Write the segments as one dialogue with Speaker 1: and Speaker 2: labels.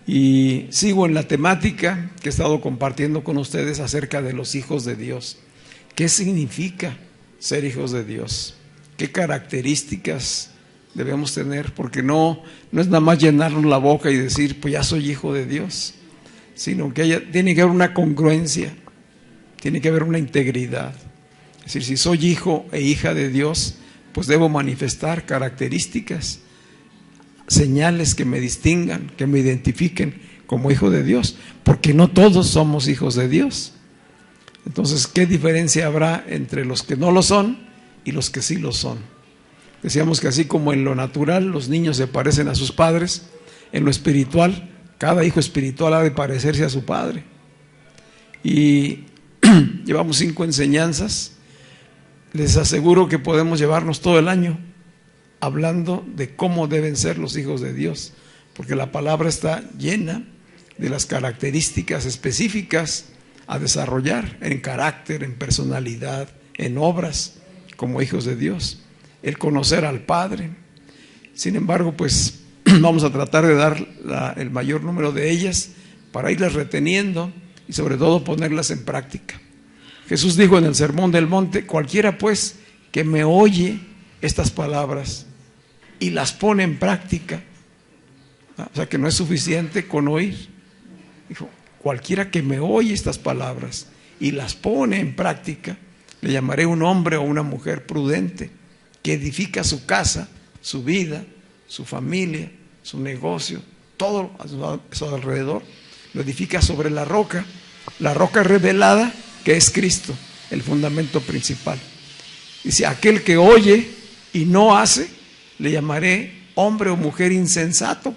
Speaker 1: Y sigo en la temática que he estado compartiendo con ustedes acerca de los hijos de Dios. ¿Qué significa ser hijos de Dios? ¿Qué características debemos tener? Porque no es nada más llenarnos la boca y decir, pues ya soy hijo de Dios, sino que tiene que haber una congruencia, tiene que haber una integridad. Es decir, si soy hijo e hija de Dios, pues debo manifestar características, señales que me distingan, que me identifiquen como hijo de Dios, porque no todos somos hijos de Dios. Entonces, ¿qué diferencia habrá entre los que no lo son y los que sí lo son? Decíamos que así como en lo natural los niños se parecen a sus padres, en lo espiritual, cada hijo espiritual ha de parecerse a su padre. Y llevamos 5 enseñanzas. Les aseguro que podemos llevarnos todo el año hablando de cómo deben ser los hijos de Dios, porque la palabra está llena de las características específicas a desarrollar en carácter, en personalidad, en obras como hijos de Dios, el conocer al Padre. Sin embargo, pues vamos a tratar de dar el mayor número de ellas para irlas reteniendo y sobre todo ponerlas en práctica. Jesús dijo en el Sermón del Monte: cualquiera pues que me oye estas palabras y las pone en práctica, o sea que no es suficiente con oír. Dijo, cualquiera que me oye estas palabras y las pone en práctica, le llamaré un hombre o una mujer prudente, que edifica su casa, su vida, su familia, su negocio, todo a su alrededor, lo edifica sobre la roca revelada que es Cristo, el fundamento principal. Dice, aquel que oye y no hace, le llamaré hombre o mujer insensato,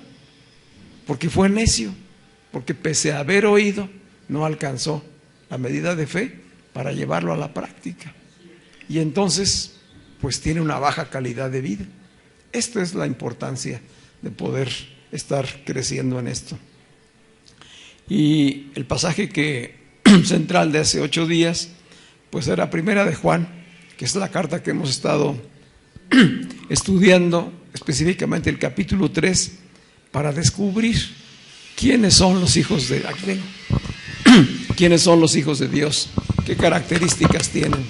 Speaker 1: porque fue necio, porque pese a haber oído, no alcanzó la medida de fe para llevarlo a la práctica. Y entonces, pues tiene una baja calidad de vida. Esta es la importancia de poder estar creciendo en esto. Y el pasaje central de hace 8 días, pues era Primera de Juan, que es la carta que hemos estado estudiando, específicamente el capítulo 3, para descubrir quiénes son los hijos de quiénes son los hijos de Dios, qué características tienen.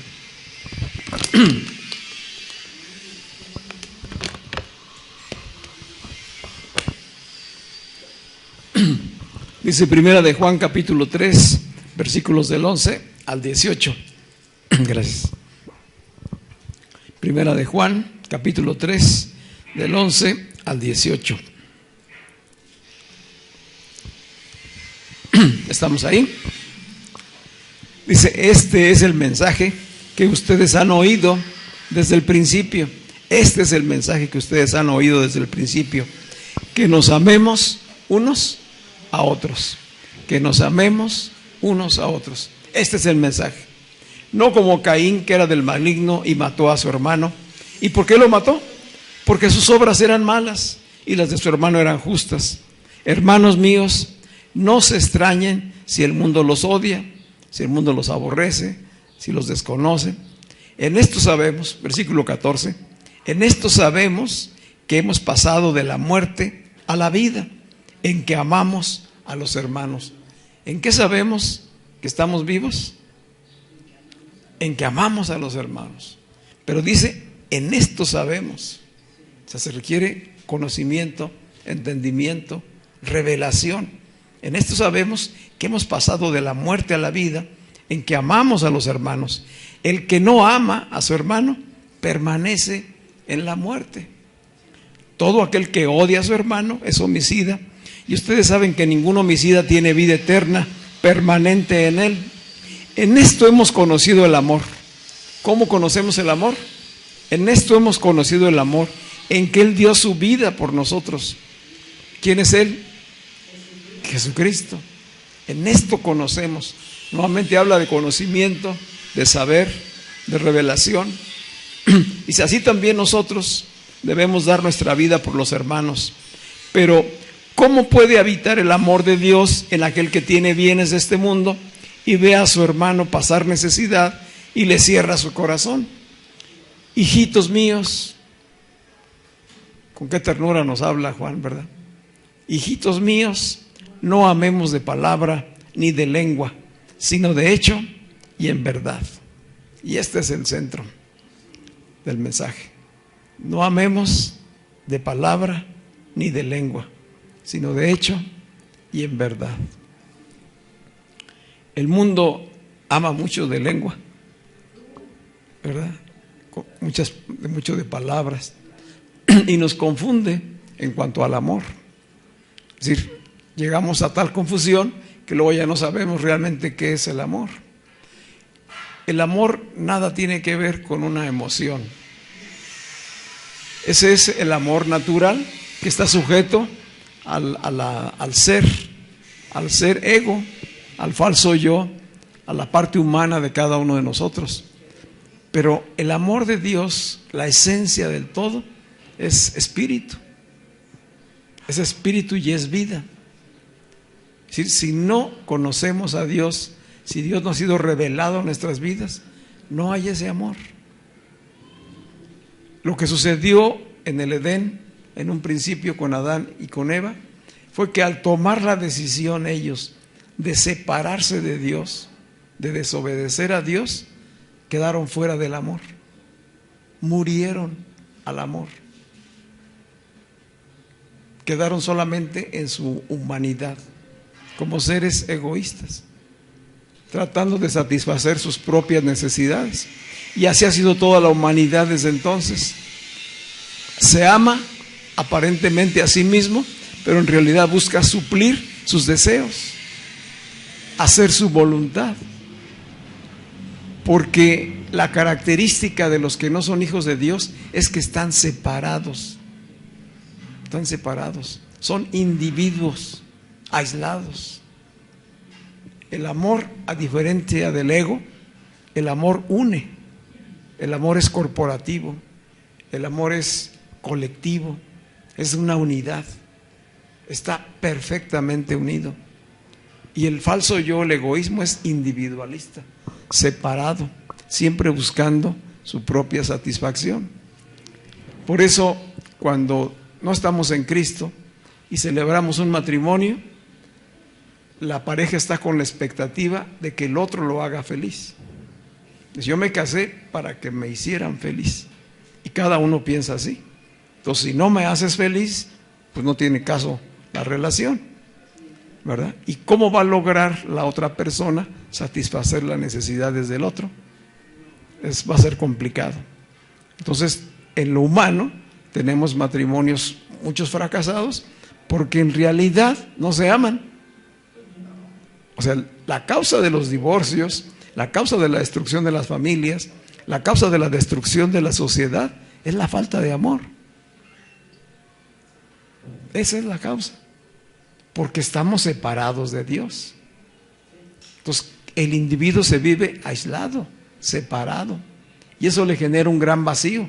Speaker 1: Dice Primera de Juan capítulo 3, versículos del 11 al 18. Gracias. Primera de Juan capítulo 3, del 11 al 18. ¿Estamos ahí? Dice, este es el mensaje que ustedes han oído desde el principio. Este es el mensaje que ustedes han oído desde el principio. Que nos amemos unos a otros. Que nos amemos unos a otros. Este es el mensaje. No como Caín, que era del maligno y mató a su hermano. ¿Y por qué lo mató? Porque sus obras eran malas y las de su hermano eran justas. Hermanos míos, no se extrañen si el mundo los odia, si el mundo los aborrece, si los desconoce. En esto sabemos, versículo 14, en esto sabemos que hemos pasado de la muerte a la vida, en que amamos a los hermanos. ¿En qué sabemos que estamos vivos? En que amamos a los hermanos. Pero dice, en esto sabemos. O sea, se requiere conocimiento, entendimiento, revelación. En esto sabemos que hemos pasado de la muerte a la vida, en que amamos a los hermanos. El que no ama a su hermano permanece en la muerte. Todo aquel que odia a su hermano es homicida. Y ustedes saben que ningún homicida tiene vida eterna permanente en él. En esto hemos conocido el amor. ¿Cómo conocemos el amor? En esto hemos conocido el amor, en que Él dio su vida por nosotros. ¿Quién es Él? Jesucristo. En esto conocemos. Nuevamente habla de conocimiento, de saber, de revelación. Dice, así también nosotros debemos dar nuestra vida por los hermanos. Pero, ¿cómo puede habitar el amor de Dios en aquel que tiene bienes de este mundo y ve a su hermano pasar necesidad y le cierra su corazón? Hijitos míos, con qué ternura nos habla Juan, ¿verdad? Hijitos míos, no amemos de palabra ni de lengua, sino de hecho y en verdad. Y este es el centro del mensaje. No amemos de palabra ni de lengua, sino de hecho y en verdad. El mundo ama mucho de lengua, ¿verdad? Mucho de palabras, y nos confunde en cuanto al amor. Es decir, llegamos a tal confusión que luego ya no sabemos realmente qué es el amor. El amor nada tiene que ver con una emoción. Ese es el amor natural que está sujeto al ser ego, al falso yo, a la parte humana de cada uno de nosotros. Pero el amor de Dios, la esencia del todo, es espíritu. Es espíritu y es vida. Es decir, si no conocemos a Dios, si Dios no ha sido revelado en nuestras vidas, no hay ese amor. Lo que sucedió en el Edén, en un principio con Adán y con Eva, fue que al tomar la decisión ellos de separarse de Dios, de desobedecer a Dios, quedaron fuera del amor, murieron al amor, quedaron solamente en su humanidad, como seres egoístas, tratando de satisfacer sus propias necesidades. Y así ha sido toda la humanidad desde entonces. Se ama aparentemente a sí mismo, pero en realidad busca suplir sus deseos, hacer su voluntad. Porque la característica de los que no son hijos de Dios es que están separados. Están separados. Son individuos aislados. El amor, a diferencia del ego, el amor une. El amor es corporativo. El amor es colectivo. Es una unidad. Está perfectamente unido. Y el falso yo, el egoísmo, es individualista, separado, siempre buscando su propia satisfacción. Por eso, cuando no estamos en Cristo y celebramos un matrimonio, la pareja está con la expectativa de que el otro lo haga feliz. Yo me casé para que me hicieran feliz, y cada uno piensa así. Entonces, si no me haces feliz, pues no tiene caso la relación, ¿verdad? ¿Y cómo va a lograr la otra persona satisfacer las necesidades del otro? Va a ser complicado. Entonces, en lo humano tenemos matrimonios muchos fracasados porque en realidad no se aman. O sea, la causa de los divorcios, la causa de la destrucción de las familias, la causa de la destrucción de la sociedad es la falta de amor. Esa es la causa, porque estamos separados de Dios. Entonces, el individuo se vive aislado, separado, y eso le genera un gran vacío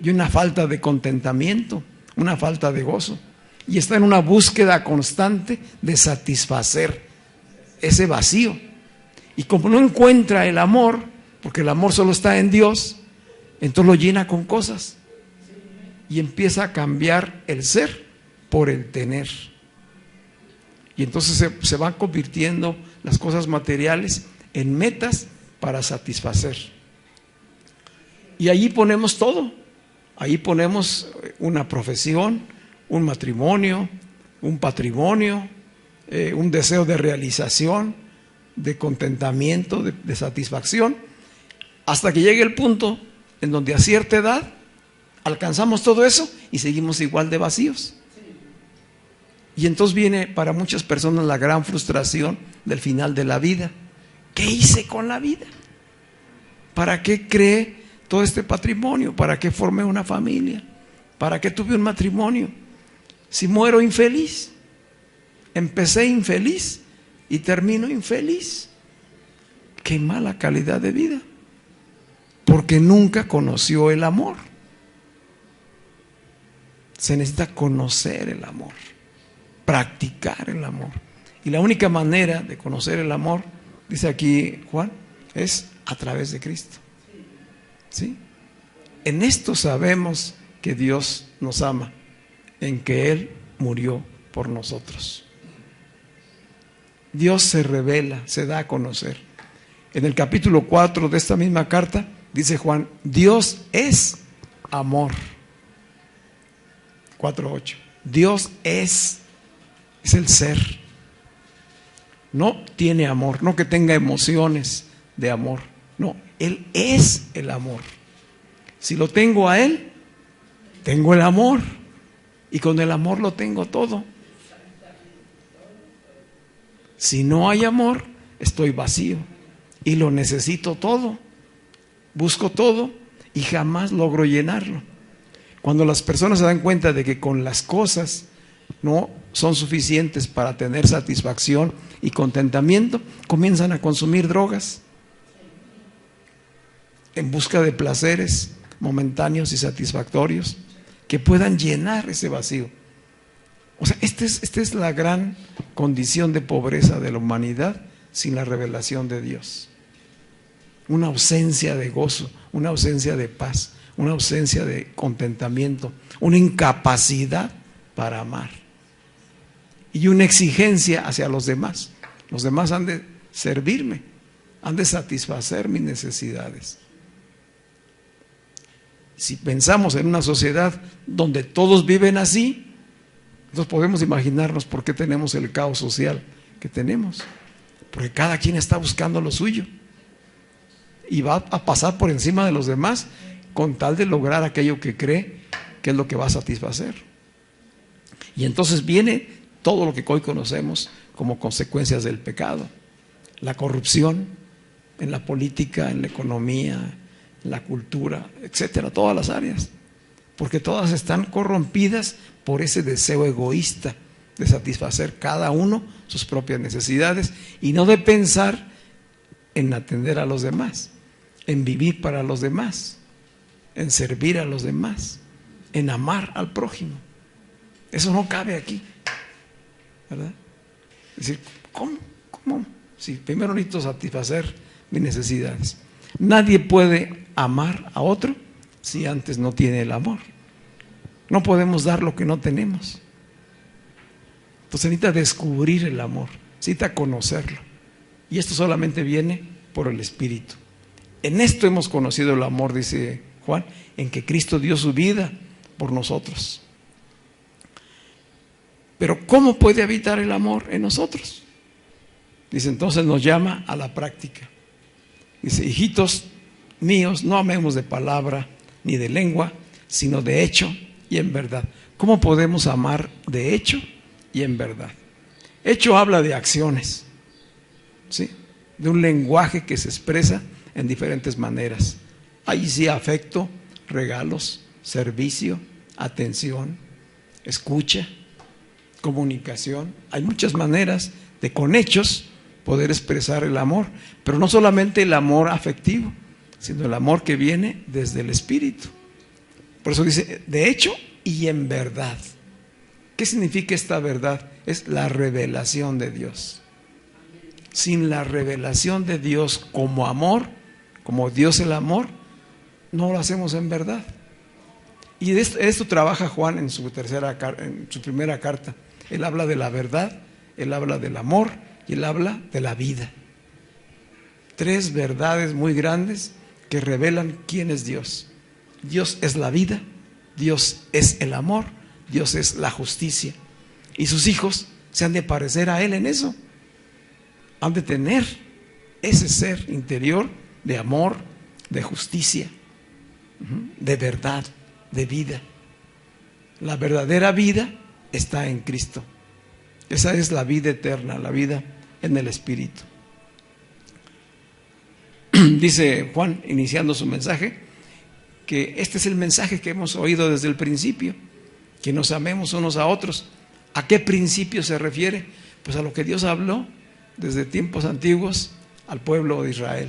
Speaker 1: y una falta de contentamiento, una falta de gozo, y está en una búsqueda constante de satisfacer ese vacío. Y como no encuentra el amor, porque el amor solo está en Dios, entonces lo llena con cosas y empieza a cambiar el ser por el tener. Y entonces se van convirtiendo las cosas materiales en metas para satisfacer. Y allí ponemos todo. Ahí ponemos una profesión, un matrimonio, un patrimonio, un deseo de realización, de contentamiento, de satisfacción, hasta que llegue el punto en donde a cierta edad alcanzamos todo eso y seguimos igual de vacíos. Y entonces viene para muchas personas la gran frustración del final de la vida. ¿Qué hice con la vida? ¿Para qué creé todo este patrimonio? ¿Para qué formé una familia? ¿Para qué tuve un matrimonio? Si muero infeliz, empecé infeliz y termino infeliz. Qué mala calidad de vida. porque nunca conoció el amor. Se necesita conocer el amor, practicar el amor. Y la única manera de conocer el amor, dice aquí Juan, es a través de Cristo. ¿Sí? En esto sabemos que Dios nos ama, en que Él murió por nosotros. Dios se revela, se da a conocer. En el capítulo 4 de esta misma carta, dice Juan, Dios es amor. 4:8. Dios es el ser. No tiene amor, no que tenga emociones de amor. No, Él es el amor. Si lo tengo a Él, tengo el amor. Y con el amor lo tengo todo. Si no hay amor, estoy vacío. Y lo necesito todo. Busco todo y jamás logro llenarlo. Cuando las personas se dan cuenta de que con las cosas no son suficientes para tener satisfacción y contentamiento, comienzan a consumir drogas en busca de placeres momentáneos y satisfactorios que puedan llenar ese vacío. O sea, esta es la gran condición de pobreza de la humanidad sin la revelación de Dios. Una ausencia de gozo, una ausencia de paz, una ausencia de contentamiento, una incapacidad para amar y una exigencia hacia los demás. Los demás han de servirme, han de satisfacer mis necesidades. Si pensamos en una sociedad donde todos viven así, entonces podemos imaginarnos por qué tenemos el caos social que tenemos. Porque cada quien está buscando lo suyo y va a pasar por encima de los demás con tal de lograr aquello que cree que es lo que va a satisfacer. Y entonces viene todo lo que hoy conocemos como consecuencias del pecado. La corrupción en la política, en la economía, en la cultura, etcétera, todas las áreas. Porque todas están corrompidas por ese deseo egoísta de satisfacer cada uno sus propias necesidades y no de pensar en atender a los demás, en vivir para los demás, en servir a los demás, en amar al prójimo. Eso no cabe aquí, ¿verdad? Es decir, ¿cómo? Sí, primero necesito satisfacer mis necesidades. Nadie puede amar a otro si antes no tiene el amor. No podemos dar lo que no tenemos. Entonces necesita descubrir el amor, necesita conocerlo. Y esto solamente viene por el Espíritu. En esto hemos conocido el amor, dice Juan, en que Cristo dio su vida por nosotros. Pero ¿cómo puede habitar el amor en nosotros? Dice, entonces nos llama a la práctica. Dice, hijitos míos, no amemos de palabra ni de lengua, sino de hecho y en verdad. ¿Cómo podemos amar de hecho y en verdad? Hecho habla de acciones, ¿sí? De un lenguaje que se expresa en diferentes maneras. Ahí sí, afecto, regalos, servicio, atención, escucha, comunicación. Hay muchas maneras de con hechos poder expresar el amor, pero no solamente el amor afectivo, sino el amor que viene desde el Espíritu. Por eso dice, de hecho y en verdad. ¿Qué significa esta verdad? Es la revelación de Dios. Sin la revelación de Dios como amor, como Dios el amor, no lo hacemos en verdad. Y de esto trabaja Juan en su primera carta. Él habla de la verdad, él habla del amor y él habla de la vida. Tres verdades muy grandes que revelan quién es Dios. Dios es la vida, Dios es el amor, Dios es la justicia. Y sus hijos se han de parecer a Él en eso. Han de tener ese ser interior de amor, de justicia, de verdad, de vida. La verdadera vida está en Cristo. Esa es la vida eterna, la vida en el Espíritu. Dice Juan, iniciando su mensaje, que este es el mensaje que hemos oído desde el principio, que nos amemos unos a otros. ¿A qué principio se refiere? Pues a lo que Dios habló desde tiempos antiguos al pueblo de Israel.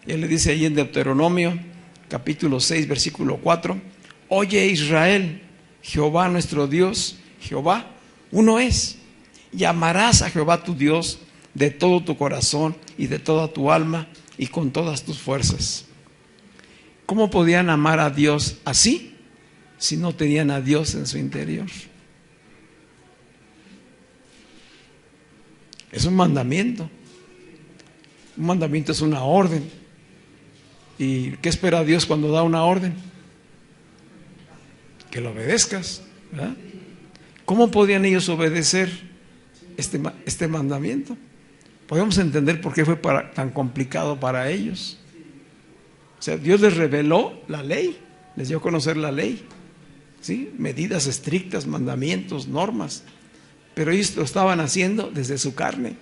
Speaker 1: Y Él le dice ahí en Deuteronomio capítulo 6, versículo 4, oye Israel, Jehová nuestro Dios, Jehová uno es, y amarás a Jehová tu Dios de todo tu corazón y de toda tu alma y con todas tus fuerzas. ¿Cómo podían amar a Dios así si no tenían a Dios en su interior? Es un mandamiento. Un mandamiento es una orden. ¿Y qué espera Dios cuando da una orden? Que lo obedezcas, ¿verdad? ¿Cómo podían ellos obedecer este mandamiento? Podemos entender por qué fue tan complicado para ellos. O sea, Dios les reveló la ley, les dio a conocer la ley, ¿sí? Medidas estrictas, mandamientos, normas, pero ellos lo estaban haciendo desde su carne,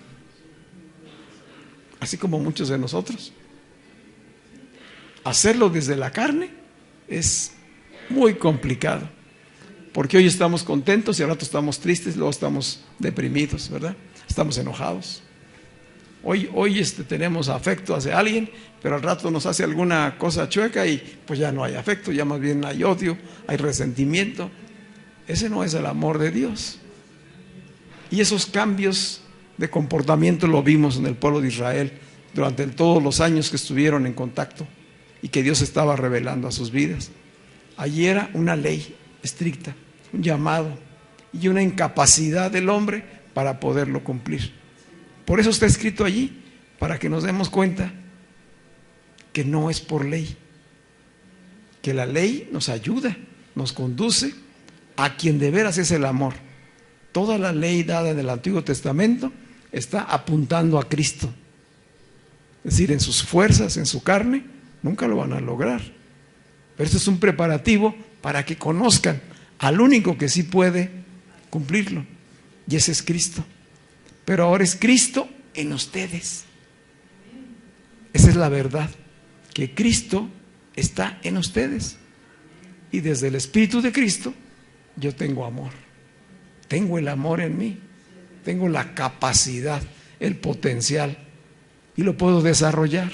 Speaker 1: así como muchos de nosotros. Hacerlo desde la carne es muy complicado, porque hoy estamos contentos y al rato estamos tristes, luego estamos deprimidos, ¿verdad? Estamos enojados. Hoy tenemos afecto hacia alguien, pero al rato nos hace alguna cosa chueca y pues ya no hay afecto, ya más bien hay odio, hay resentimiento. Ese no es el amor de Dios. Y esos cambios de comportamiento lo vimos en el pueblo de Israel durante todos los años que estuvieron en contacto y que Dios estaba revelando a sus vidas. Allí era una ley estricta, un llamado y una incapacidad del hombre para poderlo cumplir. Por eso está escrito allí, para que nos demos cuenta que no es por ley, que la ley nos ayuda, nos conduce a quien de veras es el amor. Toda la ley dada en el Antiguo Testamento está apuntando a Cristo. Es decir, en sus fuerzas, en su carne, nunca lo van a lograr. Pero esto es un preparativo para que conozcan al único que sí puede cumplirlo, y ese es Cristo. Pero ahora es Cristo en ustedes. Esa es la verdad, que Cristo está en ustedes. Y desde el Espíritu de Cristo yo tengo amor. Tengo el amor en mí. Tengo la capacidad, el potencial, y lo puedo desarrollar.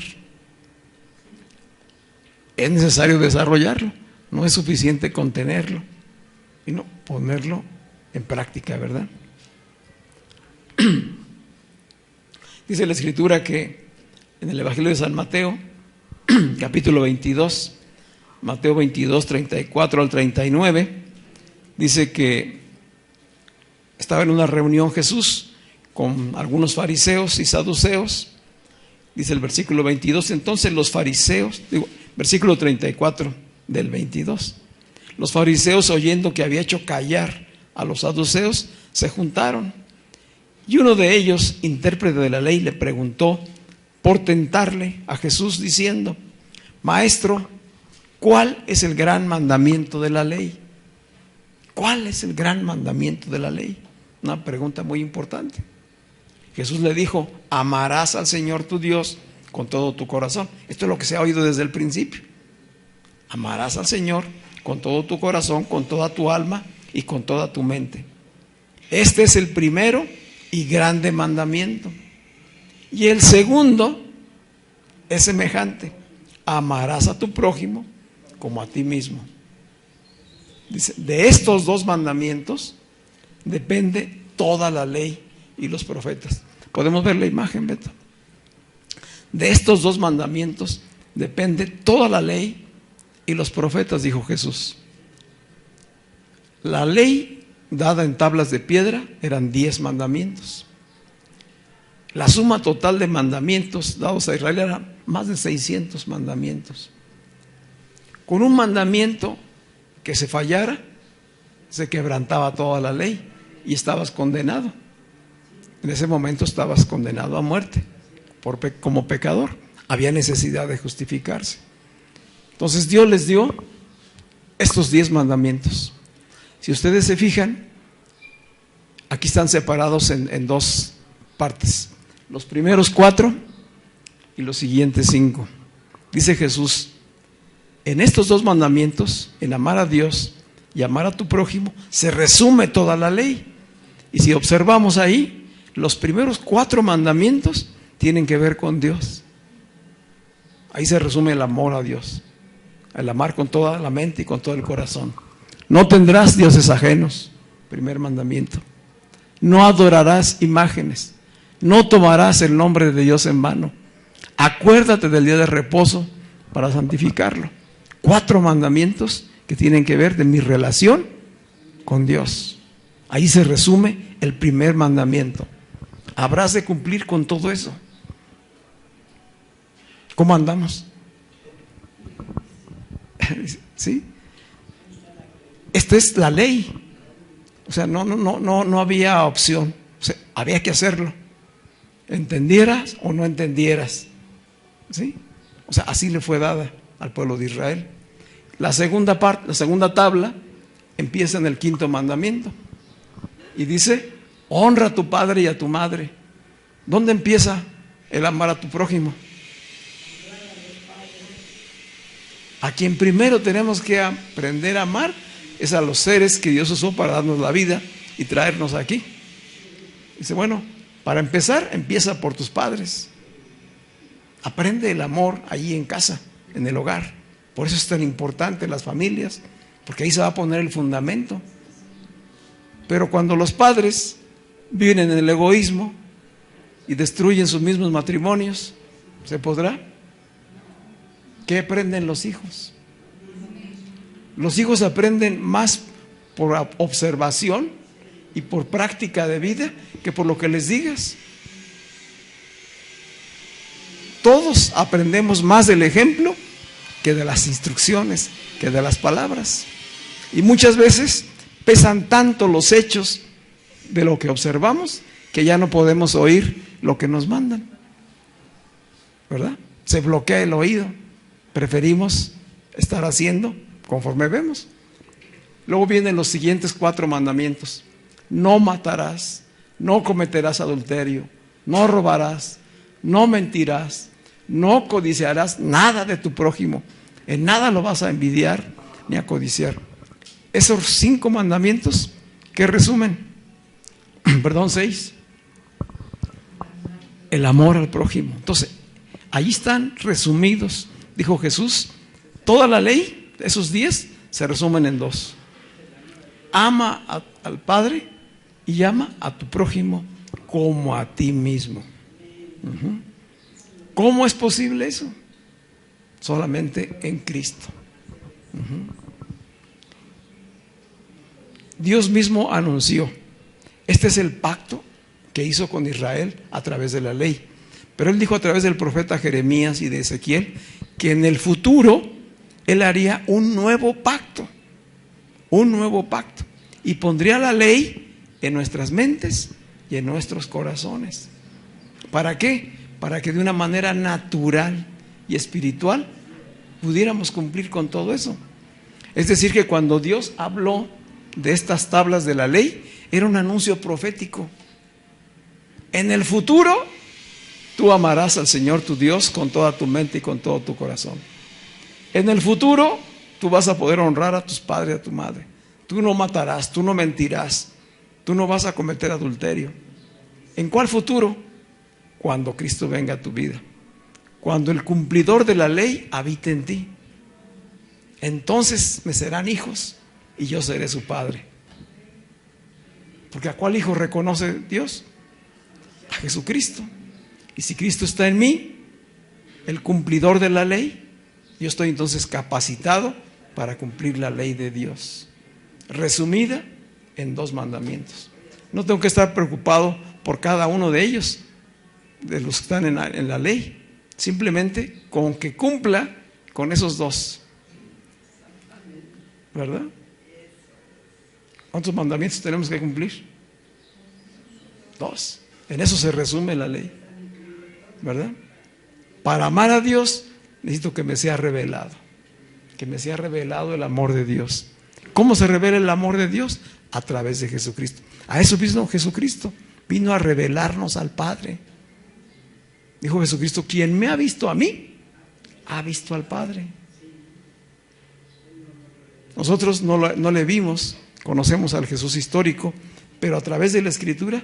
Speaker 1: Es necesario desarrollarlo. No es suficiente contenerlo, sino ponerlo en práctica, ¿verdad? Dice la Escritura que en el Evangelio de San Mateo, capítulo 22, Mateo 22, 34 al 39, dice que estaba en una reunión Jesús con algunos fariseos y saduceos. Dice el versículo 22, entonces los fariseos, versículo 34 del 22, los fariseos, oyendo que había hecho callar a los saduceos, se juntaron. Y uno de ellos, intérprete de la ley, le preguntó por tentarle a Jesús diciendo: Maestro, ¿cuál es el gran mandamiento de la ley? ¿Cuál es el gran mandamiento de la ley? Una pregunta muy importante. Jesús le dijo: amarás al Señor tu Dios con todo tu corazón. Esto es lo que se ha oído desde el principio. Amarás al Señor con todo tu corazón, con toda tu alma y con toda tu mente. Este es el primero y grande mandamiento. Y el segundo es semejante: amarás a tu prójimo como a ti mismo. Dice, de estos dos mandamientos depende toda la ley y los profetas. Podemos ver la imagen, Beto. De estos dos mandamientos depende toda la ley y los profetas, dijo Jesús. La ley dada en tablas de piedra eran 10 mandamientos. La suma total de mandamientos dados a Israel era más de 600 mandamientos. Con un mandamiento que se fallara, se quebrantaba toda la ley y estabas condenado. En ese momento estabas condenado a muerte como pecador. Había necesidad de justificarse. Entonces Dios les dio estos 10 mandamientos. Si ustedes se fijan, aquí están separados en dos partes. Los primeros 4 y los siguientes 5. Dice Jesús: en estos dos mandamientos, en amar a Dios y amar a tu prójimo, se resume toda la ley. Y si observamos ahí, los primeros 4 mandamientos tienen que ver con Dios. Ahí se resume el amor a Dios. El amar con toda la mente y con todo el corazón. No tendrás dioses ajenos. Primer mandamiento. No adorarás imágenes. No tomarás el nombre de Dios en vano. Acuérdate del día de reposo para santificarlo. 4 mandamientos que tienen que ver de mi relación con Dios. Ahí se resume el primer mandamiento. Habrás de cumplir con todo eso. ¿Cómo andamos? ¿Sí? Esta es la ley. O sea, no había opción. O sea, había que hacerlo. Entendieras o no entendieras. ¿Sí? O sea, así le fue dada al pueblo de Israel. La segunda tabla empieza en el 5.º mandamiento. Y dice, honra a tu padre y a tu madre. ¿Dónde empieza el amar a tu prójimo? A quien primero tenemos que aprender a amar es a los seres que Dios usó para darnos la vida y traernos aquí. Dice, bueno, para empezar, empieza por tus padres. Aprende el amor allí en casa, en el hogar. Por eso es tan importante las familias, porque ahí se va a poner el fundamento. Pero cuando los padres viven en el egoísmo y destruyen sus mismos matrimonios, ¿se podrá? ¿Qué aprenden los hijos? Los hijos aprenden más por observación y por práctica de vida que por lo que les digas. Todos aprendemos más del ejemplo que de las instrucciones, que de las palabras. Y muchas veces pesan tanto los hechos de lo que observamos que ya no podemos oír lo que nos mandan, ¿verdad? Se bloquea el oído. Preferimos estar haciendo conforme vemos. Luego vienen los siguientes 4 mandamientos. No matarás, no cometerás adulterio, no robarás, no mentirás, no codiciarás nada de tu prójimo, en nada lo vas a envidiar ni a codiciar. Esos 5 mandamientos, ¿qué resumen? 6. El amor al prójimo. Entonces, ahí están resumidos. Dijo Jesús, toda la ley, esos 10, se resumen en 2. Ama al Padre y ama a tu prójimo como a ti mismo. ¿Cómo es posible eso? Solamente en Cristo. Dios mismo anunció, este es el pacto que hizo con Israel a través de la ley. Pero Él dijo a través del profeta Jeremías y de Ezequiel que en el futuro Él haría un nuevo pacto, y pondría la ley en nuestras mentes y en nuestros corazones. ¿Para qué? Para que de una manera natural y espiritual pudiéramos cumplir con todo eso. Es decir, que cuando Dios habló de estas tablas de la ley, era un anuncio profético. En el futuro, tú amarás al Señor tu Dios con toda tu mente y con todo tu corazón. En el futuro, tú vas a poder honrar a tus padres y a tu madre. Tú no matarás, tú no mentirás, tú no vas a cometer adulterio. ¿En cuál futuro? Cuando Cristo venga a tu vida. Cuando el cumplidor de la ley habite en ti. Entonces me serán hijos y yo seré su padre. Porque ¿a cuál hijo reconoce Dios? A Jesucristo. Y si Cristo está en mí, el cumplidor de la ley, yo estoy entonces capacitado para cumplir la ley de Dios, resumida en 2 mandamientos. No tengo que estar preocupado por cada uno de ellos, de los que están en la ley. Simplemente con que cumpla con esos 2. ¿Verdad? ¿Cuántos mandamientos tenemos que cumplir? 2. En eso se resume la ley. ¿Verdad? Para amar a Dios necesito que me sea revelado. Que me sea revelado el amor de Dios. ¿Cómo se revela el amor de Dios? A través de Jesucristo. A eso vino Jesucristo. Vino a revelarnos al Padre. Dijo Jesucristo, quien me ha visto a mí, ha visto al Padre. Nosotros no le vimos, conocemos al Jesús histórico, pero a través de la Escritura,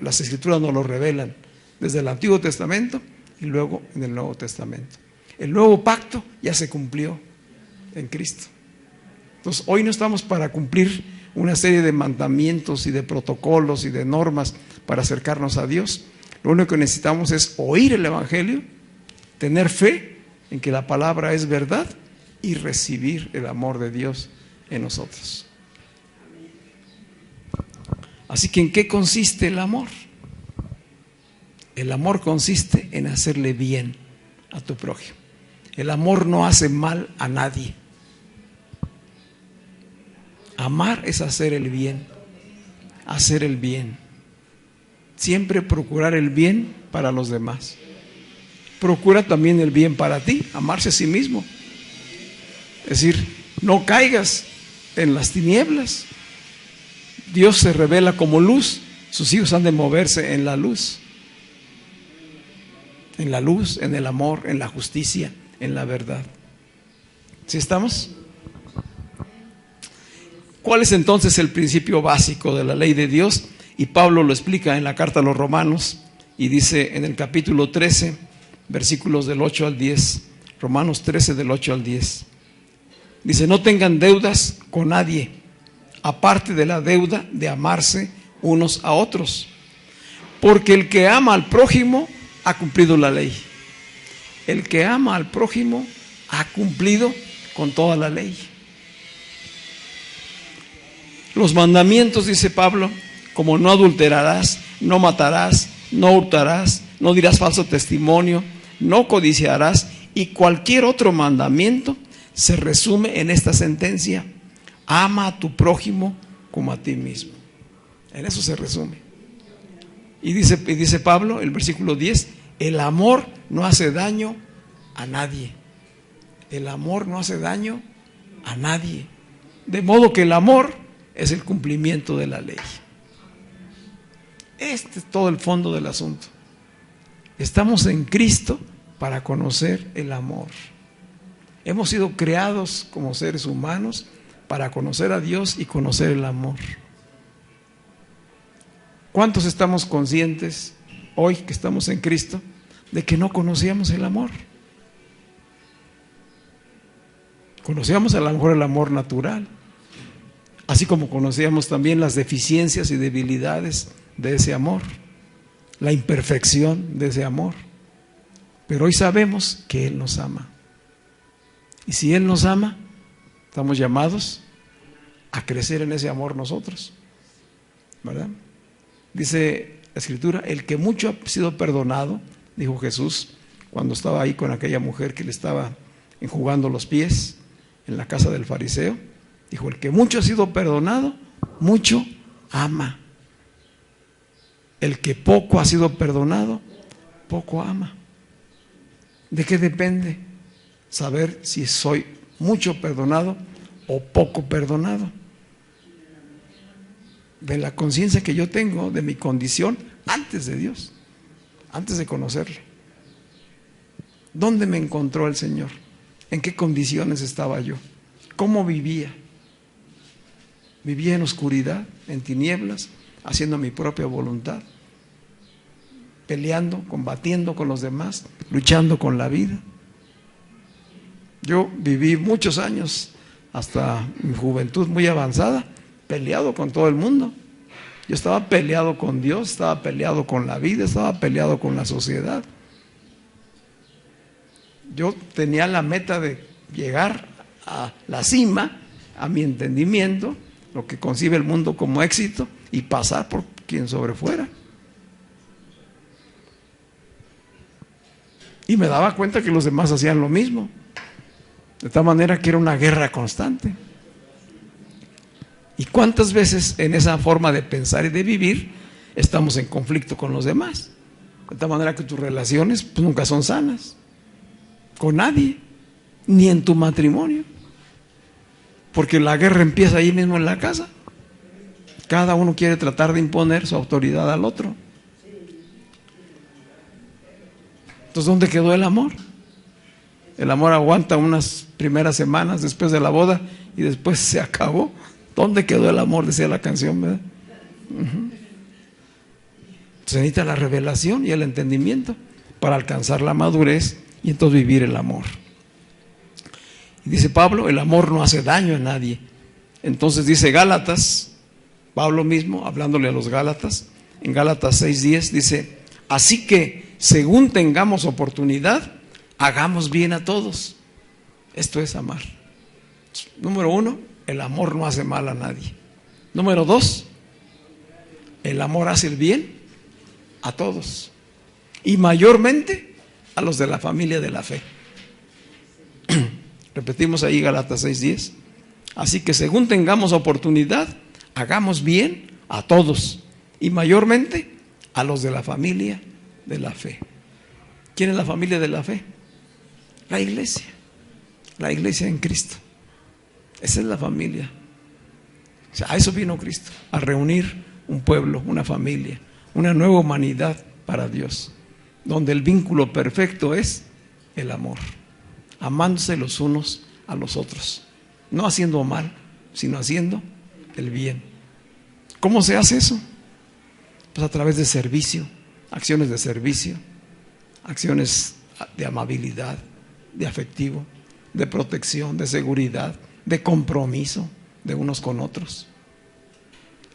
Speaker 1: las Escrituras nos lo revelan, desde el Antiguo Testamento y luego en el Nuevo Testamento. El nuevo pacto ya se cumplió en Cristo. Entonces, hoy no estamos para cumplir una serie de mandamientos y de protocolos y de normas para acercarnos a Dios. Lo único que necesitamos es oír el Evangelio, tener fe en que la palabra es verdad y recibir el amor de Dios en nosotros. Así que, ¿en qué consiste el amor? El amor consiste en hacerle bien a tu prójimo. El amor no hace mal a nadie. Amar es hacer el bien, hacer el bien. Siempre procurar el bien para los demás. Procura también el bien para ti, amarse a sí mismo. Es decir, no caigas en las tinieblas. Dios se revela como luz, sus hijos han de moverse en la luz. En la luz, en el amor, en la justicia, en la verdad. ¿Sí estamos? ¿Cuál es entonces el principio básico de la ley de Dios? Y Pablo lo explica en la carta a los Romanos y dice en el capítulo 13, versículos del 8 al 10, Romanos 13 del 8 al 10. Dice: no tengan deudas con nadie, aparte de la deuda de amarse unos a otros, porque el que ama al prójimo ha cumplido la ley. El que ama al prójimo ha cumplido con toda la ley. Los mandamientos, dice Pablo, como no adulterarás, no matarás, no hurtarás, no dirás falso testimonio, no codiciarás, y cualquier otro mandamiento se resume en esta sentencia: ama a tu prójimo como a ti mismo. En eso se resume. Y dice Pablo, el versículo 10, el amor no hace daño a nadie. El amor no hace daño a nadie. De modo que el amor es el cumplimiento de la ley. Este es todo el fondo del asunto. Estamos en Cristo para conocer el amor. Hemos sido creados como seres humanos para conocer a Dios y conocer el amor. ¿Cuántos estamos conscientes hoy que estamos en Cristo de que no conocíamos el amor? Conocíamos a lo mejor el amor natural, así como conocíamos también las deficiencias y debilidades de ese amor, la imperfección de ese amor. Pero hoy sabemos que Él nos ama. Y si Él nos ama, estamos llamados a crecer en ese amor nosotros, ¿verdad? Dice la Escritura: el que mucho ha sido perdonado, dijo Jesús cuando estaba ahí con aquella mujer que le estaba enjugando los pies en la casa del fariseo. Dijo: el que mucho ha sido perdonado, mucho ama. El que poco ha sido perdonado, poco ama. ¿De qué depende saber si soy mucho perdonado o poco perdonado? De la conciencia que yo tengo de mi condición antes de Dios, antes de conocerle. ¿Dónde me encontró el Señor? ¿En qué condiciones estaba yo? ¿Cómo vivía? ¿Vivía en oscuridad, en tinieblas, haciendo mi propia voluntad? ¿Peleando, combatiendo con los demás, luchando con la vida? Yo viví muchos años, hasta mi juventud muy avanzada, peleado con todo el mundo. Yo estaba peleado con Dios, estaba peleado con la vida, estaba peleado con la sociedad. Yo tenía la meta de llegar a la cima, a mi entendimiento, lo que concibe el mundo como éxito, y pasar por quien sobre fuera. Y me daba cuenta que los demás hacían lo mismo, de tal manera que era una guerra constante. ¿Y cuántas veces en esa forma de pensar y de vivir estamos en conflicto con los demás? De tal manera que tus relaciones pues nunca son sanas con nadie, ni en tu matrimonio, porque la guerra empieza ahí mismo en la casa. Cada uno quiere tratar de imponer su autoridad al otro. Entonces, ¿dónde quedó el amor? El amor aguanta unas primeras semanas después de la boda y después se acabó. ¿Dónde quedó el amor? Decía la canción, ¿verdad? Se necesita la revelación y el entendimiento para alcanzar la madurez y entonces vivir el amor. Y dice Pablo, el amor no hace daño a nadie. Entonces dice Gálatas, Pablo mismo, hablándole a los Gálatas, en Gálatas 6:10 dice, así que según tengamos oportunidad, hagamos bien a todos. Esto es amar. Número 1, el amor no hace mal a nadie. Número 2, el amor hace el bien a todos. Y mayormente a los de la familia de la fe. Repetimos ahí Gálatas 6:10. Así que según tengamos oportunidad, hagamos bien a todos. Y mayormente a los de la familia de la fe. ¿Quién es la familia de la fe? La iglesia. La iglesia en Cristo. Esa es la familia. O sea, a eso vino Cristo, a reunir un pueblo, una familia, una nueva humanidad para Dios, donde el vínculo perfecto es el amor, amándose los unos a los otros, no haciendo mal, sino haciendo el bien. ¿Cómo se hace eso? Pues a través de servicio, acciones de servicio, acciones de amabilidad, de afectivo, de protección, de seguridad, de compromiso de unos con otros.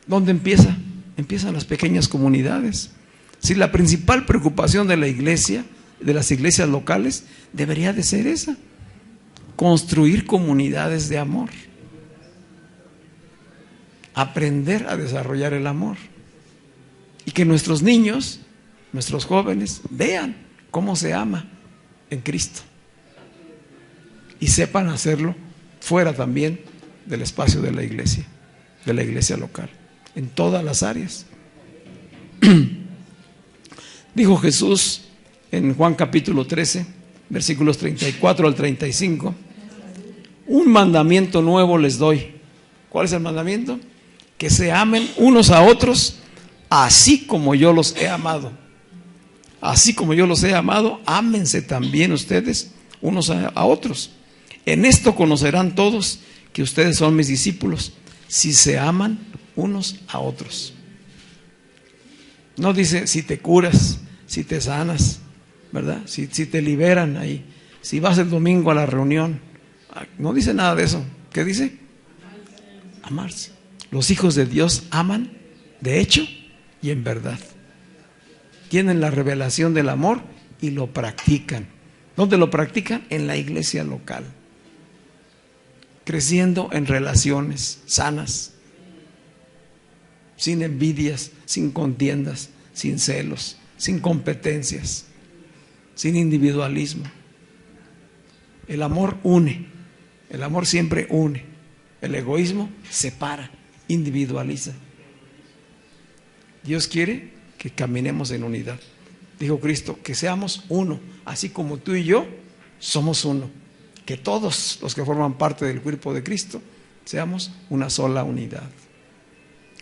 Speaker 1: ¿Dónde empieza? Empiezan las pequeñas comunidades. Si la principal preocupación de la iglesia, de las iglesias locales, debería de ser esa: construir comunidades de amor, aprender a desarrollar el amor, y que nuestros niños, nuestros jóvenes, vean cómo se ama en Cristo y sepan hacerlo fuera también del espacio de la iglesia local, en todas las áreas. Dijo Jesús en Juan capítulo 13, versículos 34 al 35, un mandamiento nuevo les doy. ¿Cuál es el mandamiento? Que se amen unos a otros, así como yo los he amado. Así como yo los he amado, ámense también ustedes unos a otros. En esto conocerán todos que ustedes son mis discípulos, si se aman unos a otros. No dice si te curas, si te sanas, ¿verdad? Si te liberan ahí, si vas el domingo a la reunión. No dice nada de eso. ¿Qué dice? Amarse. Los hijos de Dios aman de hecho y en verdad. Tienen la revelación del amor y lo practican. ¿Dónde lo practican? En la iglesia local. Creciendo en relaciones sanas, sin envidias, sin contiendas, sin celos, sin competencias, sin individualismo. El amor une, el amor siempre une. El egoísmo separa, individualiza. Dios quiere que caminemos en unidad. Dijo Cristo, que seamos uno, así como tú y yo somos uno. Que todos los que forman parte del cuerpo de Cristo seamos una sola unidad.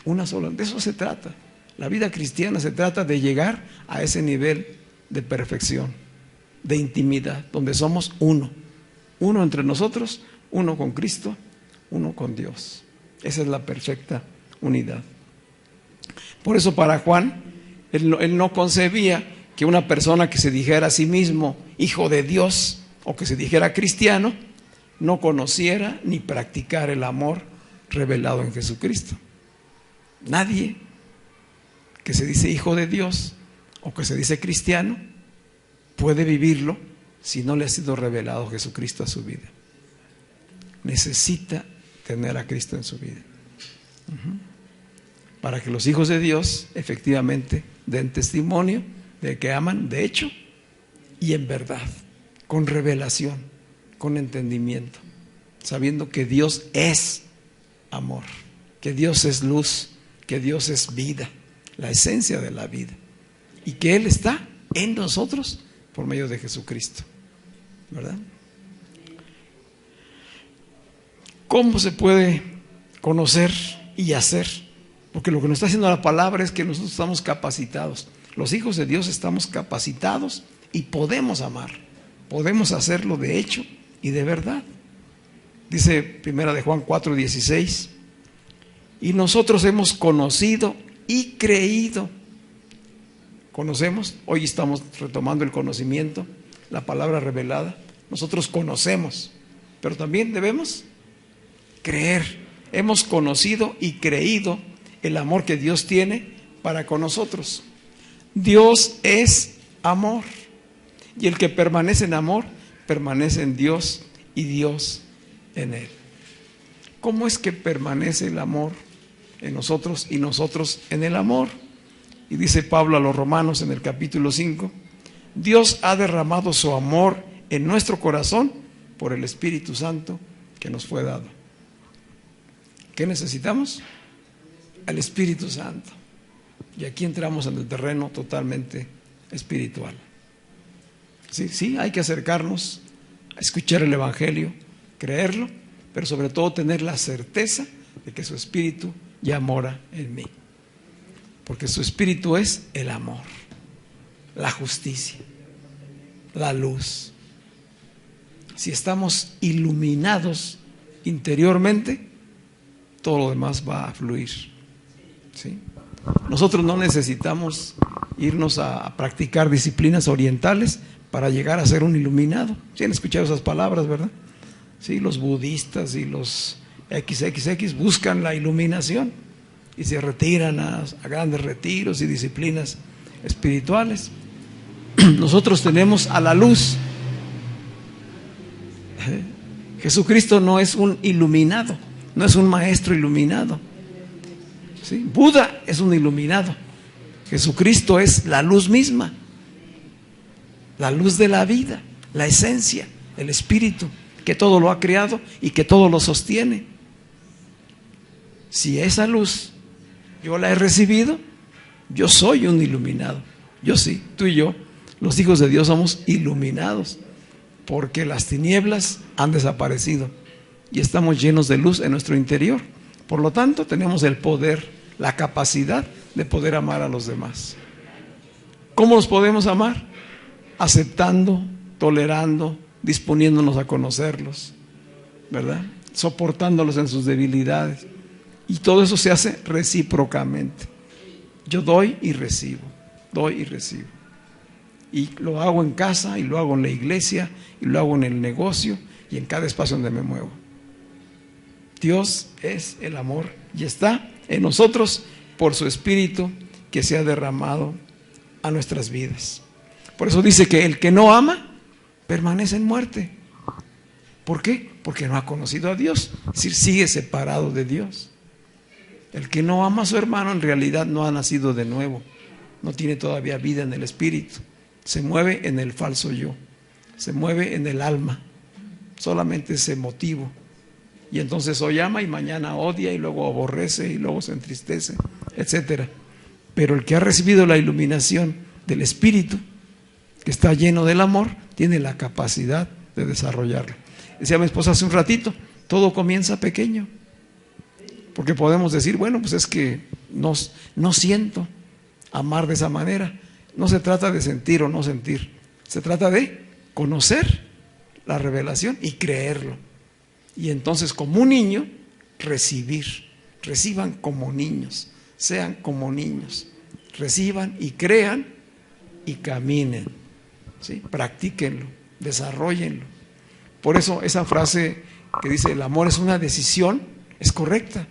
Speaker 1: Una sola, de eso se trata. La vida cristiana se trata de llegar a ese nivel de perfección, de intimidad, donde somos uno. Uno entre nosotros, uno con Cristo, uno con Dios. Esa es la perfecta unidad. Por eso para Juan, él no concebía que una persona que se dijera a sí mismo hijo de Dios o que se dijera cristiano no conociera ni practicara el amor revelado en Jesucristo. Nadie que se dice hijo de Dios o que se dice cristiano puede vivirlo si no le ha sido revelado Jesucristo a su vida. Necesita tener a Cristo en su vida. Para que los hijos de Dios efectivamente den testimonio de que aman de hecho y en verdad, con revelación, con entendimiento, sabiendo que Dios es amor, que Dios es luz, que Dios es vida, la esencia de la vida, y que Él está en nosotros por medio de Jesucristo, ¿verdad? ¿Cómo se puede conocer y hacer? Porque lo que nos está haciendo la palabra es que nosotros estamos capacitados. Los hijos de Dios estamos capacitados y podemos amar. Podemos hacerlo de hecho y de verdad. Dice primera de Juan 4:16, y nosotros hemos conocido y creído. Conocemos, hoy estamos retomando el conocimiento, la palabra revelada. Nosotros conocemos, pero también debemos creer. Hemos conocido y creído el amor que Dios tiene para con nosotros. Dios es amor, y el que permanece en amor, permanece en Dios y Dios en él. ¿Cómo es que permanece el amor en nosotros y nosotros en el amor? Y dice Pablo a los Romanos en el capítulo 5, Dios ha derramado su amor en nuestro corazón por el Espíritu Santo que nos fue dado. ¿Qué necesitamos? Al Espíritu Santo. Y aquí entramos en el terreno totalmente espiritual. Sí, hay que acercarnos a escuchar el Evangelio, creerlo, pero sobre todo tener la certeza de que su Espíritu ya mora en mí. Porque su Espíritu es el amor, la justicia, la luz. Si estamos iluminados interiormente, todo lo demás va a fluir. ¿Sí? Nosotros no necesitamos irnos a practicar disciplinas orientales para llegar a ser un iluminado. ¿Sí han escuchado esas palabras, verdad? Sí, los budistas y los XXX buscan la iluminación y se retiran a grandes retiros y disciplinas espirituales. Nosotros tenemos a la luz. Jesucristo no es un iluminado, no es un maestro iluminado. ¿Sí? Buda es un iluminado. Jesucristo es la luz misma, la luz de la vida, la esencia, el Espíritu, que todo lo ha creado y que todo lo sostiene. Si esa luz yo la he recibido, yo soy un iluminado. Yo sí, tú y yo, los hijos de Dios, somos iluminados, porque las tinieblas han desaparecido y estamos llenos de luz en nuestro interior. Por lo tanto, tenemos el poder, la capacidad de poder amar a los demás. ¿Cómo los podemos amar? Aceptando, tolerando, disponiéndonos a conocerlos, ¿verdad? Soportándolos en sus debilidades. Y todo eso se hace recíprocamente. Yo doy y recibo, doy y recibo. Y lo hago en casa, y lo hago en la iglesia, y lo hago en el negocio, y en cada espacio donde me muevo. Dios es el amor y está en nosotros por su Espíritu que se ha derramado a nuestras vidas. Por eso dice que el que no ama permanece en muerte. ¿Por qué? Porque no ha conocido a Dios, es decir, sigue separado de Dios. El que no ama a su hermano en realidad no ha nacido de nuevo, no tiene todavía vida en el Espíritu, se mueve en el falso yo, se mueve en el alma, solamente ese motivo. Y entonces hoy ama y mañana odia y luego aborrece y luego se entristece, etcétera. Pero el que ha recibido la iluminación del Espíritu, que está lleno del amor, tiene la capacidad de desarrollarlo. Decía mi esposa hace un ratito, todo comienza pequeño. Porque podemos decir, bueno, pues es que no siento amar de esa manera. No se trata de sentir o no sentir, se trata de conocer la revelación y creerlo. Y entonces, como un niño, reciban como niños, sean como niños, reciban y crean y caminen, ¿sí? Practíquenlo, desarróllenlo. Por eso esa frase que dice el amor es una decisión es correcta.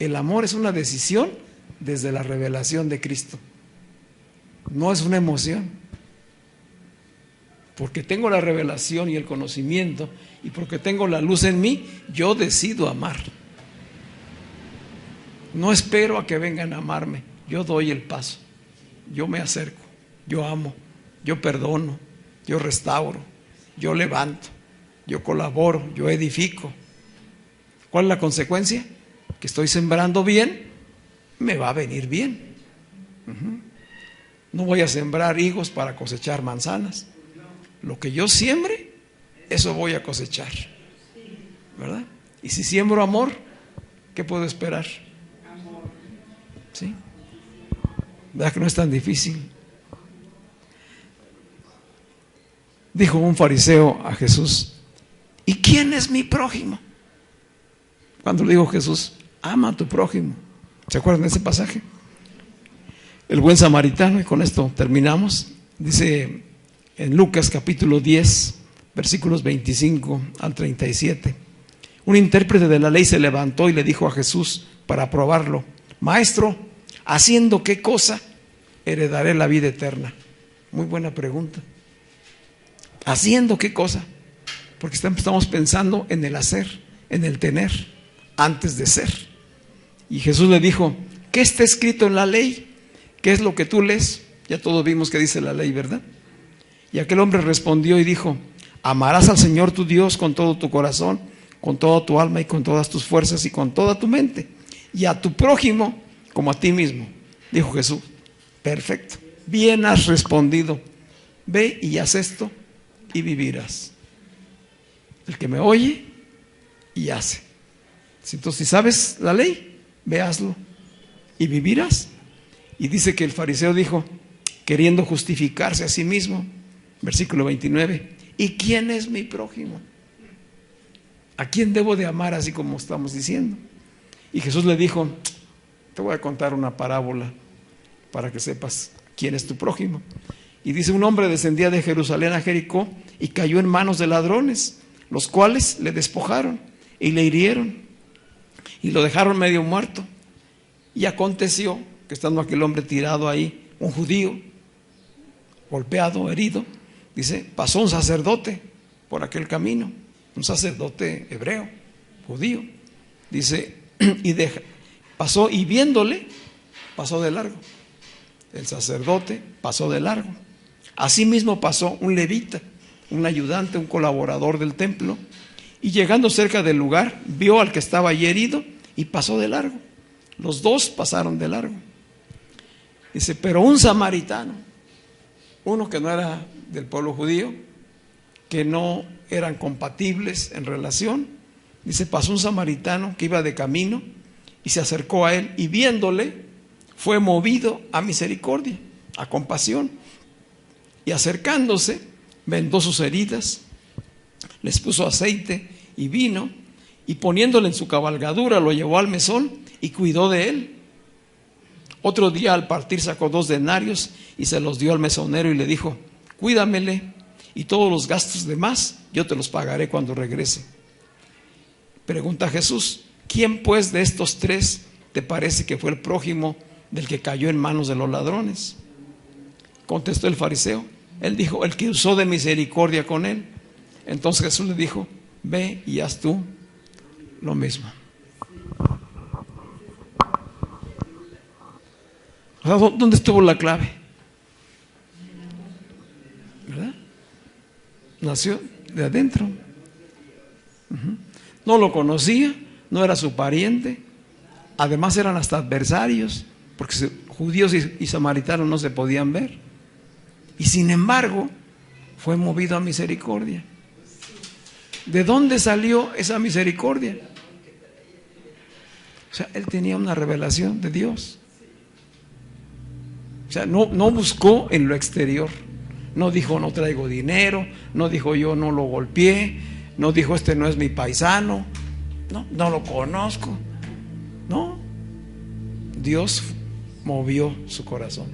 Speaker 1: El amor es una decisión desde la revelación de Cristo, no es una emoción. Porque tengo la revelación y el conocimiento y porque tengo la luz en mí, yo decido amar. No espero a que vengan a amarme, yo doy el paso, yo me acerco, yo amo, yo perdono, yo restauro, yo levanto, yo colaboro, yo edifico. ¿Cuál es la consecuencia? Que estoy sembrando bien, me va a venir bien. No voy a sembrar higos para cosechar manzanas. Lo que yo siembre, eso voy a cosechar, ¿verdad? Y si siembro amor, ¿qué puedo esperar? ¿Sí? ¿Verdad que no es tan difícil? Dijo un fariseo a Jesús, ¿y quién es mi prójimo? Cuando le dijo Jesús, ama a tu prójimo. ¿Se acuerdan de ese pasaje? El buen samaritano, y con esto terminamos, dice en Lucas capítulo 10, versículos 25 al 37. Un intérprete de la ley se levantó y le dijo a Jesús para probarlo: Maestro, ¿haciendo qué cosa heredaré la vida eterna? Muy buena pregunta. ¿Haciendo qué cosa? Porque estamos pensando en el hacer, en el tener, antes de ser. Y Jesús le dijo: ¿qué está escrito en la ley? ¿Qué es lo que tú lees? Ya todos vimos que dice la ley, ¿verdad? Y aquel hombre respondió y dijo: amarás al Señor tu Dios con todo tu corazón, con toda tu alma y con todas tus fuerzas y con toda tu mente, y a tu prójimo como a ti mismo. Dijo Jesús: perfecto, bien has respondido, ve y haz esto y vivirás. El que me oye y hace. Entonces, si sabes la ley, ve, hazlo y vivirás. Y dice que el fariseo dijo, queriendo justificarse a sí mismo, versículo 29, ¿y quién es mi prójimo? ¿A quién debo de amar así como estamos diciendo? Y Jesús le dijo: te voy a contar una parábola para que sepas quién es tu prójimo. Y dice: un hombre descendía de Jerusalén a Jericó y cayó en manos de ladrones, los cuales le despojaron y le hirieron y lo dejaron medio muerto. Y aconteció que estando aquel hombre tirado ahí, un judío, golpeado, herido, dice, pasó un sacerdote por aquel camino, un sacerdote hebreo, judío, dice, pasó y viéndole, pasó de largo. El sacerdote pasó de largo. Asimismo pasó un levita, un ayudante, un colaborador del templo, y llegando cerca del lugar, vio al que estaba allí herido y pasó de largo. Los dos pasaron de largo. Dice, pero un samaritano, uno que no era del pueblo judío, que no eran compatibles en relación, dice, pasó un samaritano que iba de camino y se acercó a él y viéndole fue movido a misericordia, a compasión, y acercándose vendó sus heridas, les puso aceite y vino y poniéndole en su cabalgadura lo llevó al mesón y cuidó de él. Otro día al partir sacó 2 denarios y se los dio al mesonero y le dijo, cuídamele y todos los gastos demás yo te los pagaré cuando regrese. Pregunta Jesús, ¿quién pues de estos 3 te parece que fue el prójimo del que cayó en manos de los ladrones? Contestó el fariseo. Él dijo, el que usó de misericordia con él. Entonces Jesús le dijo, ve y haz tú lo mismo. ¿Dónde estuvo la clave? ¿Verdad? Nació de adentro. No lo conocía, no era su pariente, además eran hasta adversarios, porque judíos y samaritanos no se podían ver. Y sin embargo, fue movido a misericordia. ¿De dónde salió esa misericordia? O sea, él tenía una revelación de Dios. O sea, no buscó en lo exterior. No dijo, no traigo dinero. No dijo, yo no lo golpeé. No dijo, este no es mi paisano. No lo conozco. No. Dios movió su corazón.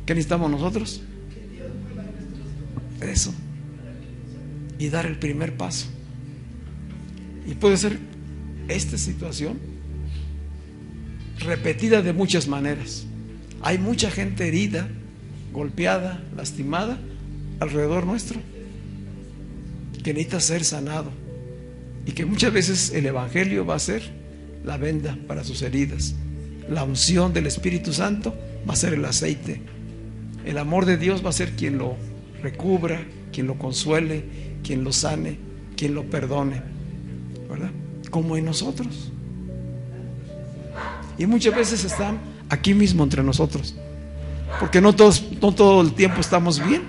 Speaker 1: ¿Qué necesitamos nosotros? Eso. Y dar el primer paso. Y puede ser esta situación repetida de muchas maneras. Hay mucha gente herida, golpeada, lastimada alrededor nuestro, que necesita ser sanado, y que muchas veces el evangelio va a ser la venda para sus heridas. La unción del Espíritu Santo va a ser el aceite. El amor de Dios va a ser quien lo recubra, quien lo consuele, quien lo sane, quien lo perdone, ¿verdad? Como en nosotros. Y muchas veces están aquí mismo entre nosotros, porque no todo el tiempo estamos bien.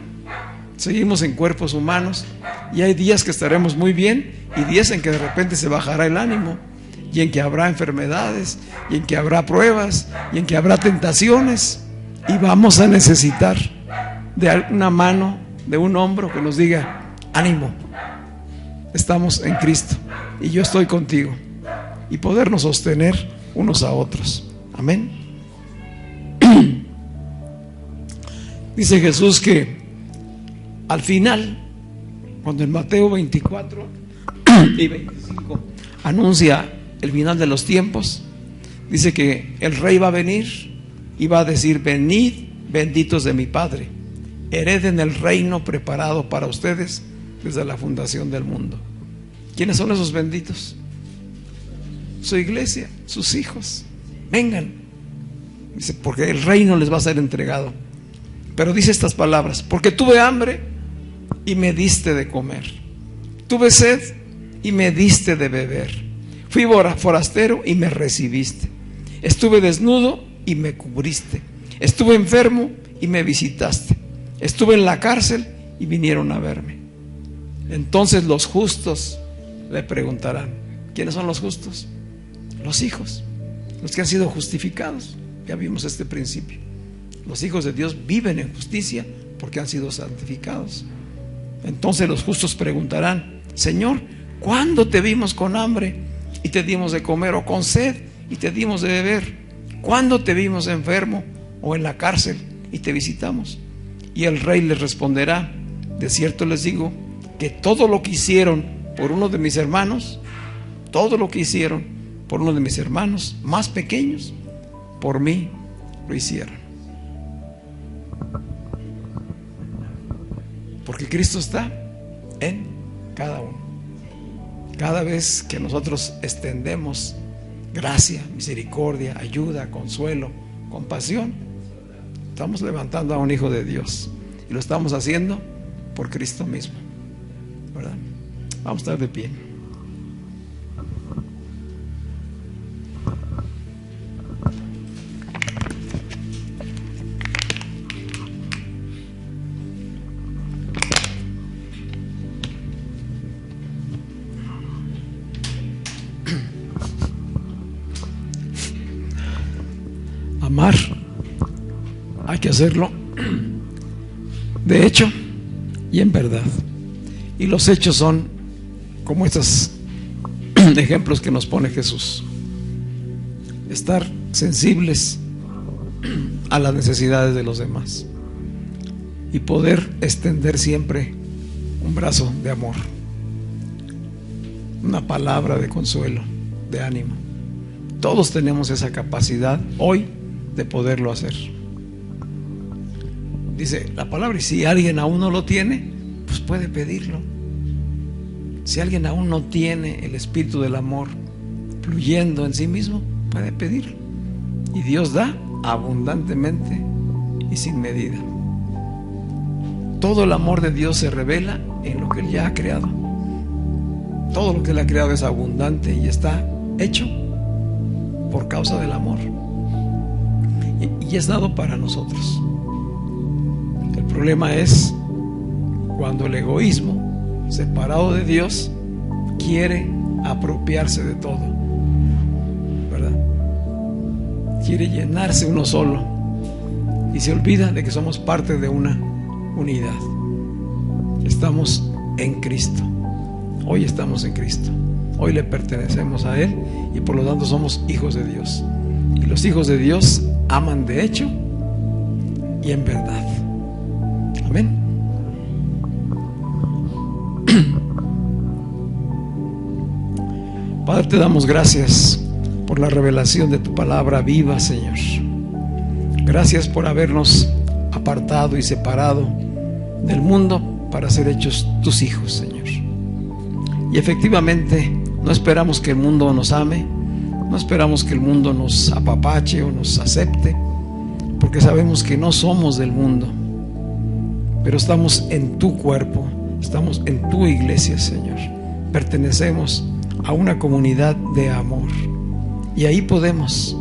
Speaker 1: Seguimos en cuerpos humanos y hay días que estaremos muy bien y días en que de repente se bajará el ánimo, y en que habrá enfermedades, y en que habrá pruebas, y en que habrá tentaciones, y vamos a necesitar de una mano, de un hombro que nos diga, ánimo, estamos en Cristo y yo estoy contigo, y podernos sostener unos a otros. Amén. Dice Jesús que al final Cuando en Mateo 24 y 25 anuncia el final de los tiempos, dice que el Rey va a venir y va a decir: venid, benditos de mi Padre, hereden el reino preparado para ustedes desde la fundación del mundo. ¿Quiénes son esos benditos? Su iglesia, sus hijos. Vengan. Dice, porque el reino les va a ser entregado. Pero dice estas palabras: porque tuve hambre y me diste de comer, tuve sed y me diste de beber, fui forastero y me recibiste, estuve desnudo y me cubriste, estuve enfermo y me visitaste, estuve en la cárcel y vinieron a verme. Entonces los justos le preguntarán: ¿quiénes son los justos? Los hijos, los que han sido justificados. Ya vimos este principio. Los hijos de Dios viven en justicia porque han sido santificados. Entonces los justos preguntarán: Señor, ¿cuándo te vimos con hambre y te dimos de comer, o con sed y te dimos de beber? ¿Cuándo te vimos enfermo o en la cárcel y te visitamos? Y el Rey les responderá: de cierto les digo que todo lo que hicieron por uno de mis hermanos, todo lo que hicieron por uno de mis hermanos más pequeños, por mí lo hicieron. Porque Cristo está en cada uno. Cada vez que nosotros extendemos gracia, misericordia, ayuda, consuelo, compasión, estamos levantando a un hijo de Dios, y lo estamos haciendo por Cristo mismo, ¿verdad? Vamos a estar de pie. Amar, hay que hacerlo de hecho y en verdad. Y los hechos son como estos ejemplos que nos pone Jesús: estar sensibles a las necesidades de los demás y poder extender siempre un brazo de amor, una palabra de consuelo, de ánimo. Todos tenemos esa capacidad hoy de poderlo hacer. Dice la palabra, y si alguien aún no lo tiene, pues puede pedirlo. Si alguien aún no tiene el espíritu del amor fluyendo en sí mismo, puede pedirlo, y Dios da abundantemente y sin medida. Todo el amor de Dios se revela en lo que Él ya ha creado. Todo lo que Él ha creado es abundante y está hecho por causa del amor, y es dado para nosotros. El problema es cuando el egoísmo, separado de Dios, quiere apropiarse de todo, ¿verdad? Quiere llenarse uno solo y se olvida de que somos parte de una unidad. Estamos en Cristo. Hoy estamos en Cristo. Hoy le pertenecemos a Él y por lo tanto somos hijos de Dios. Y los hijos de Dios aman de hecho y en verdad. Amén. Padre, te damos gracias por la revelación de tu palabra viva, Señor. Gracias por habernos apartado y separado del mundo para ser hechos tus hijos, Señor. Y efectivamente no esperamos que el mundo nos ame, no esperamos que el mundo nos apapache o nos acepte, porque sabemos que no somos del mundo, pero estamos en tu cuerpo, estamos en tu iglesia, Señor. Pertenecemos a una comunidad de amor, y ahí podemos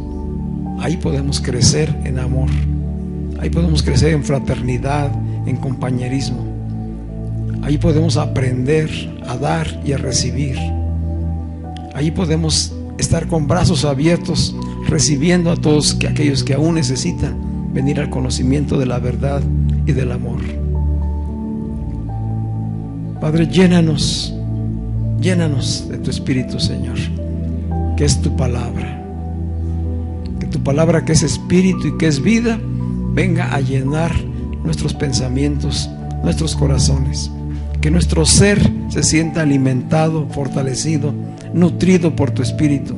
Speaker 1: crecer en amor, ahí podemos crecer en fraternidad, en compañerismo. Ahí podemos aprender a dar y a recibir. Ahí podemos estar con brazos abiertos, recibiendo a todos aquellos que aún necesitan venir al conocimiento de la verdad y del amor. Padre, llénanos de tu Espíritu, Señor, que es tu palabra. Que tu palabra, que es Espíritu y que es vida, venga a llenar nuestros pensamientos, nuestros corazones. Que nuestro ser se sienta alimentado, fortalecido, nutrido por tu Espíritu.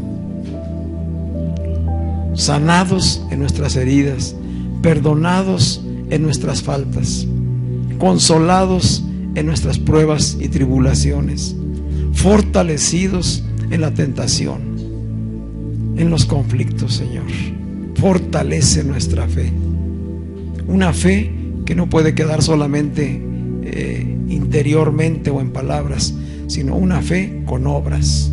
Speaker 1: Sanados en nuestras heridas, perdonados en nuestras faltas, consolados en nuestras pruebas y tribulaciones, fortalecidos en la tentación, en los conflictos, Señor. Fortalece nuestra fe, una fe que no puede quedar solamente interiormente o en palabras, sino una fe con obras,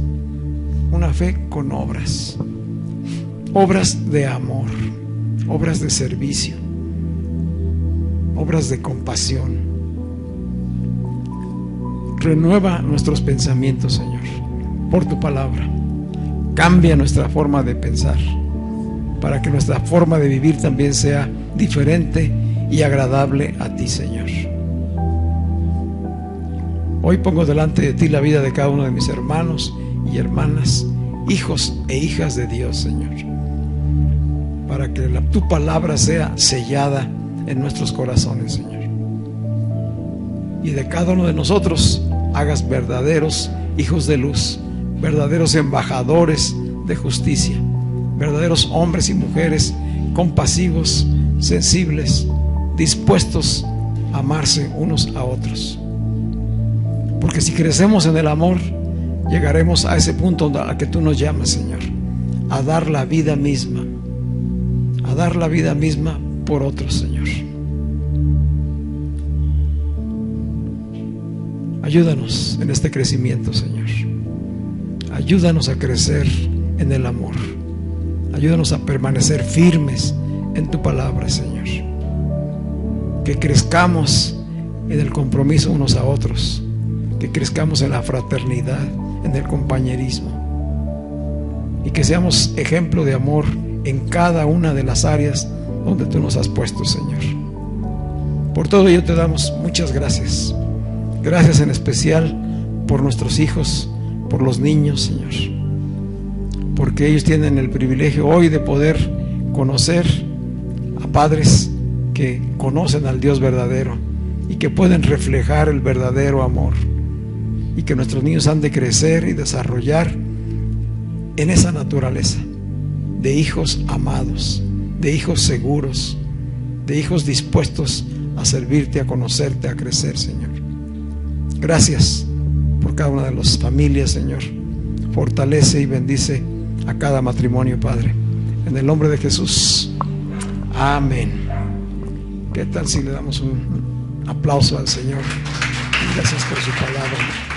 Speaker 1: una fe con obras, obras de amor, obras de servicio, obras de compasión. Renueva nuestros pensamientos, Señor, por tu palabra. Cambia nuestra forma de pensar, para que nuestra forma de vivir también sea diferente y agradable a ti, Señor. Hoy pongo delante de ti la vida de cada uno de mis hermanos y hermanas, hijos e hijas de Dios, Señor, para que tu palabra sea sellada en nuestros corazones, Señor, y de cada uno de nosotros hagas verdaderos hijos de luz, verdaderos embajadores de justicia, verdaderos hombres y mujeres compasivos, sensibles, dispuestos a amarse unos a otros. Porque si crecemos en el amor, llegaremos a ese punto al que tú nos llamas, Señor, a dar la vida misma, a dar la vida misma por otros, Señor. Ayúdanos en este crecimiento, Señor. Ayúdanos a crecer en el amor. Ayúdanos a permanecer firmes en tu palabra, Señor. Que crezcamos en el compromiso unos a otros, que crezcamos en la fraternidad, en el compañerismo, y que seamos ejemplo de amor en cada una de las áreas donde tú nos has puesto, Señor. Por todo ello te damos muchas gracias. Gracias en especial por nuestros hijos, por los niños, Señor, porque ellos tienen el privilegio hoy de poder conocer a padres que conocen al Dios verdadero y que pueden reflejar el verdadero amor, y que nuestros niños han de crecer y desarrollar en esa naturaleza de hijos amados, de hijos seguros, de hijos dispuestos a servirte, a conocerte, a crecer, Señor. Gracias por cada una de las familias, Señor. Fortalece y bendice a cada matrimonio, Padre, en el nombre de Jesús. Amén. ¿Qué tal si le damos un aplauso al Señor? Gracias por su palabra.